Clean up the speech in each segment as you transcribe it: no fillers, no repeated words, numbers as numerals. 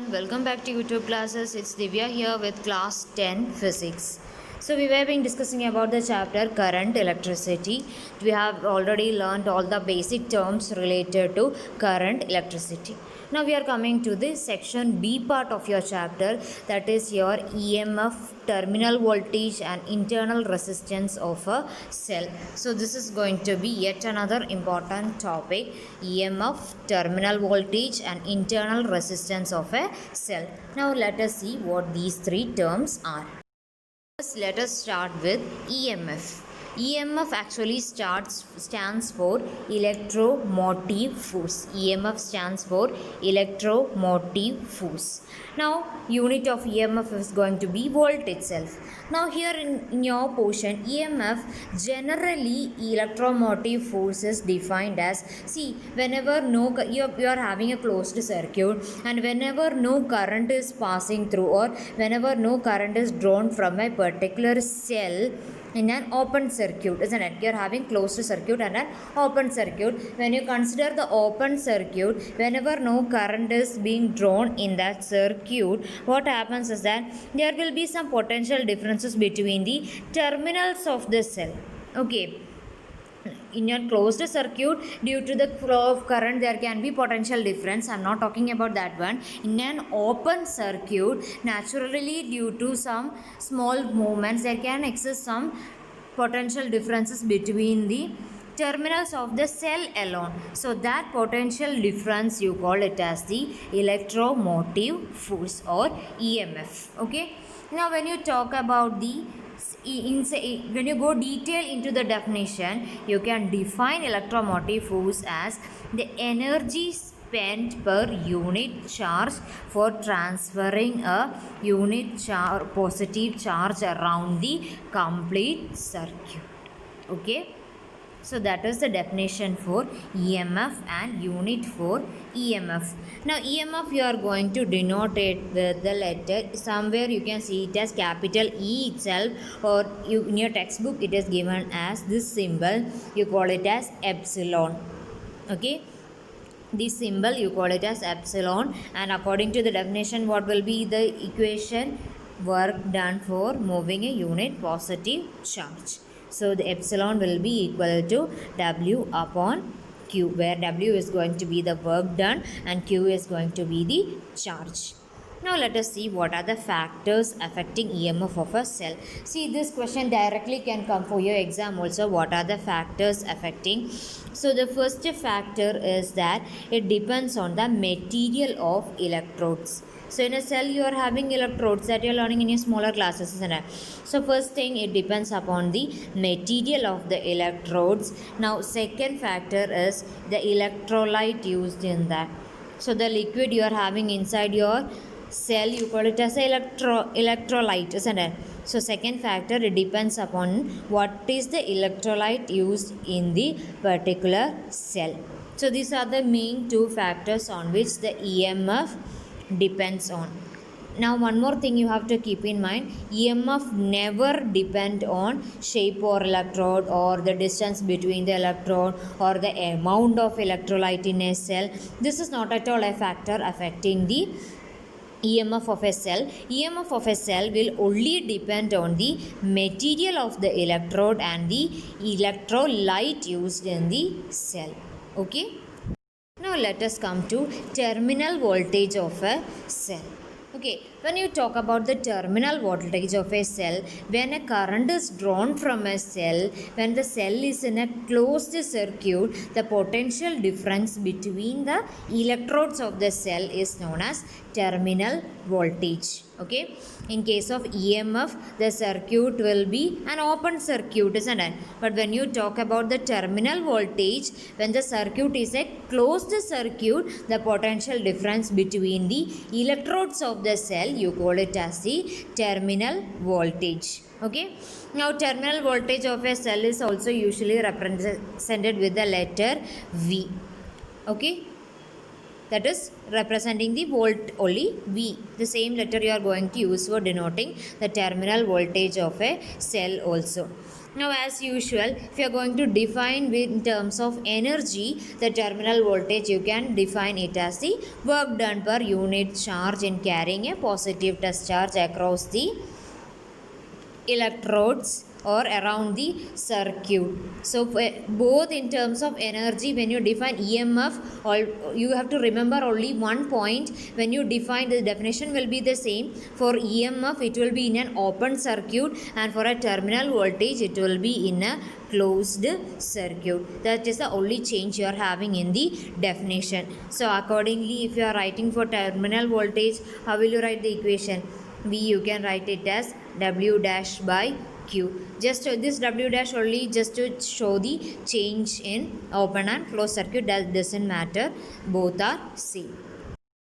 Welcome back to YouTube classes. It's Divya here with class 10 physics. So we have been discussing about the chapter current electricity. We have already learned all the basic terms related to current electricity. Now we are coming to the section B part of your chapter, that is your EMF, terminal voltage and internal resistance of a cell. So this is going to be yet another important topic, EMF, terminal voltage and internal resistance of a cell. Now let us see what these three terms are. First, let us start with EMF. EMF actually stands for electromotive force. EMF stands for electromotive force. Now, unit of EMF is going to be volt itself. Now, here in your portion, EMF generally electromotive force is defined as, see, whenever you are having a closed circuit and whenever no current is passing through or whenever no current is drawn from a particular cell in an open circuit, isn't it? You're having closed circuit and an open circuit. When you consider the open circuit, whenever no current is being drawn in that circuit, what happens is that there will be some potential differences between the terminals of the cell. Okay, in a closed circuit, due to the flow of current there can be potential difference. I'm not talking about that one. In an open circuit, naturally due to some small movements there can exist some potential differences between the terminals of the cell alone. So that potential difference you call it as the electromotive force or EMF. Okay, now when you talk about the when you go detail into the definition, you can define electromotive force as the energy spent per unit charge for transferring a unit positive charge around the complete circuit. Okay, so that is the definition for EMF and unit for EMF. Now EMF you are going to denote it with the letter, somewhere you can see it as capital E itself, or in your textbook it is given as this symbol, you call it as epsilon. Okay, this symbol you call it as epsilon, and according to the definition what will be the equation? Work done for moving a unit positive charge. So the epsilon will be equal to W upon Q, where W is going to be the work done and Q is going to be the charge. Now let us see what are the factors affecting EMF of a cell. See, this question directly can come for your exam also. What are the factors affecting? So the first factor is that it depends on the material of electrodes. So in a cell you are having electrodes that you are learning in your smaller classes, isn't it? So first thing, it depends upon the material of the electrodes. Now second factor is the electrolyte used in that. So the liquid you are having inside your cell, you call it as electrolyte, isn't it? So second factor, it depends upon what is the electrolyte used in the particular cell. So these are the main two factors on which the EMF depends on. Now one more thing you have to keep in mind, EMF never depend on shape or electrode or the distance between the electrode or the amount of electrolyte in a cell. This is not at all a factor affecting the EMF of a cell. EMF of a cell will only depend on the material of the electrode and the electrolyte used in the cell. Okay. Now let us come to terminal voltage of a cell. Okay, when you talk about the terminal voltage of a cell, when a current is drawn from a cell, when the cell is in a closed circuit, the potential difference between the electrodes of the cell is known as terminal voltage. Okay, in case of EMF, the circuit will be an open circuit, isn't it? But when you talk about the terminal voltage, when the circuit is a closed circuit, the potential difference between the electrodes of the cell, you call it as the terminal voltage. Okay, now terminal voltage of a cell is also usually represented with the letter V. Okay, that is representing the volt only, V. The same letter you are going to use for denoting the terminal voltage of a cell also. Now, as usual, if you are going to define in terms of energy, the terminal voltage, you can define it as the work done per unit charge in carrying a positive test charge across the electrodes or around the circuit. So both in terms of energy, when you define EMF, you have to remember only one point. When you define, the definition will be the same. For EMF it will be in an open circuit, and for a terminal voltage it will be in a closed circuit. That is the only change you are having in the definition. So accordingly, if you are writing for terminal voltage, how will you write the equation? V, you can write it as W dash by Q. Just this W dash only just to show the change in open and closed circuit. That doesn't matter, both are same.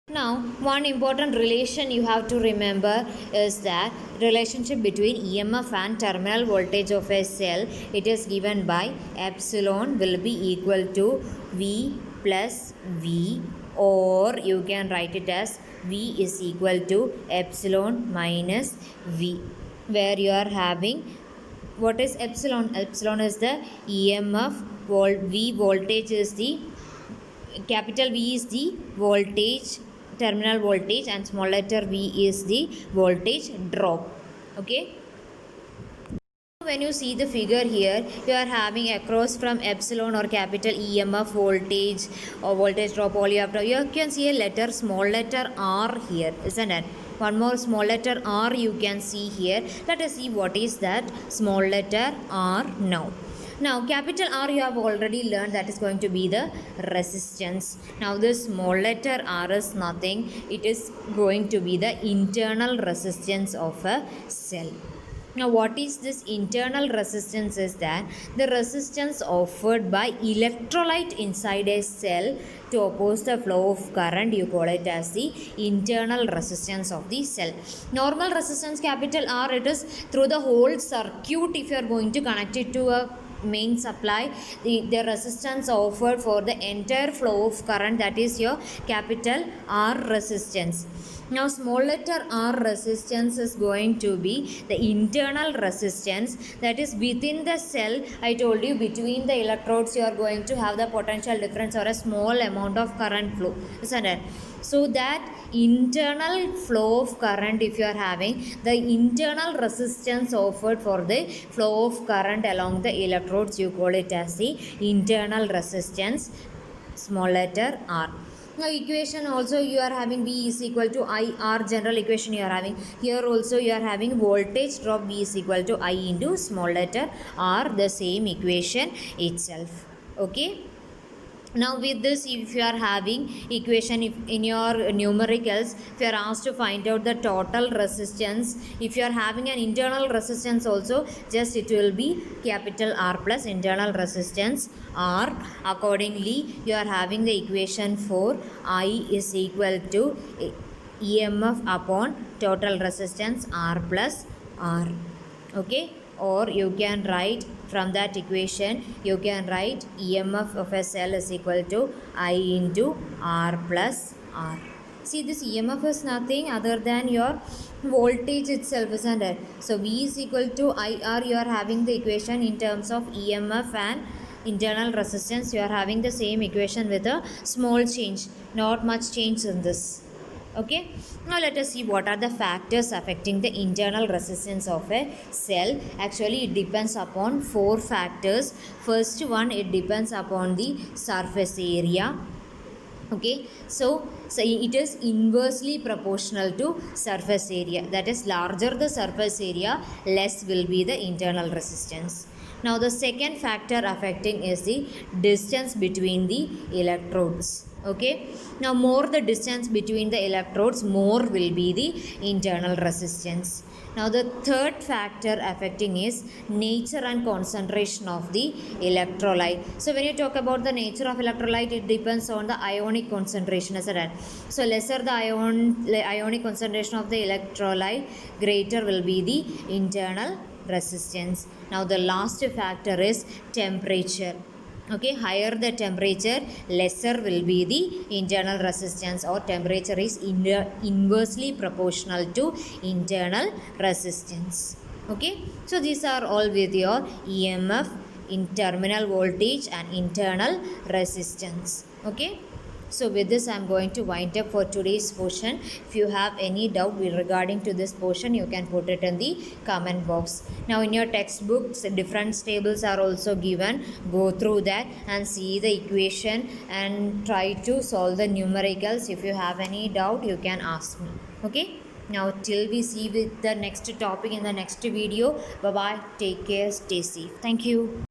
Now, one important relation you have to remember is that relationship between EMF and terminal voltage of a cell. It is given by epsilon will be equal to V plus V, or you can write it as V is equal to epsilon minus V, where you are having, what is epsilon? Epsilon is the EMF, V voltage is the, capital V is the voltage, terminal voltage, and small letter v is the voltage drop. Okay, when you see the figure here, you are having across from epsilon or capital EMF voltage or voltage drop, all you have to, you can see a letter, small letter R here, isn't it? One more small letter R you can see here. Let us see what is that small letter R now. Now, capital R you have already learned, that is going to be the resistance. Now, this small letter R is nothing. It is going to be the internal resistance of a cell. Now, what is this internal resistance? Is that the resistance offered by electrolyte inside a cell to oppose the flow of current. You call it as the internal resistance of the cell. Normal resistance, capital R, it is through the whole circuit. If you are going to connect it to a main supply, the resistance offered for the entire flow of current, that is your capital R resistance. Now, small letter r resistance is going to be the internal resistance, that is within the cell. I told you between the electrodes you are going to have the potential difference or a small amount of current flow, isn't it? So that internal flow of current, if you are having the internal resistance offered for the flow of current along the electrodes, you call it as the internal resistance, small letter r. Now, equation also you are having V is equal to IR, general equation you are having. Here also you are having voltage drop V is equal to I into small letter R, the same equation itself. Okay. Now, with this, if you are having equation, if in your numericals, if you are asked to find out the total resistance, if you are having an internal resistance also, just it will be capital R plus internal resistance R. Accordingly, you are having the equation for I is equal to EMF upon total resistance R plus R. Okay, or you can write from that equation, you can write EMF of a cell is equal to I into R plus R. See, this EMF is nothing other than your voltage itself, isn't it? So, V is equal to IR, you are having the equation in terms of EMF and internal resistance. You are having the same equation with a small change, not much change in this. Okay, now let us see what are the factors affecting the internal resistance of a cell. Actually, it depends upon 4 factors. First one, it depends upon the surface area. Okay, so it is inversely proportional to surface area. That is, larger the surface area, less will be the internal resistance. Now, the second factor affecting is the distance between the electrodes. Okay, now more the distance between the electrodes, more will be the internal resistance. Now, the third factor affecting is nature and concentration of the electrolyte. So, when you talk about the nature of electrolyte, it depends on the ionic concentration, isn't it? So, lesser the ionic concentration of the electrolyte, greater will be the internal resistance. Now, the last factor is temperature. Okay, higher the temperature, lesser will be the internal resistance, or temperature is inversely proportional to internal resistance. Okay, so these are all with your EMF, in terminal voltage and internal resistance. Okay, so with this I'm going to wind up for today's portion. If you have any doubt regarding to this portion, you can put it in the comment box. Now in your textbooks different tables are also given. Go through that and see the equation and try to solve the numericals. If you have any doubt, you can ask me. Okay, now till we see with the next topic in the next video. Bye bye, take care, stay safe. Thank you.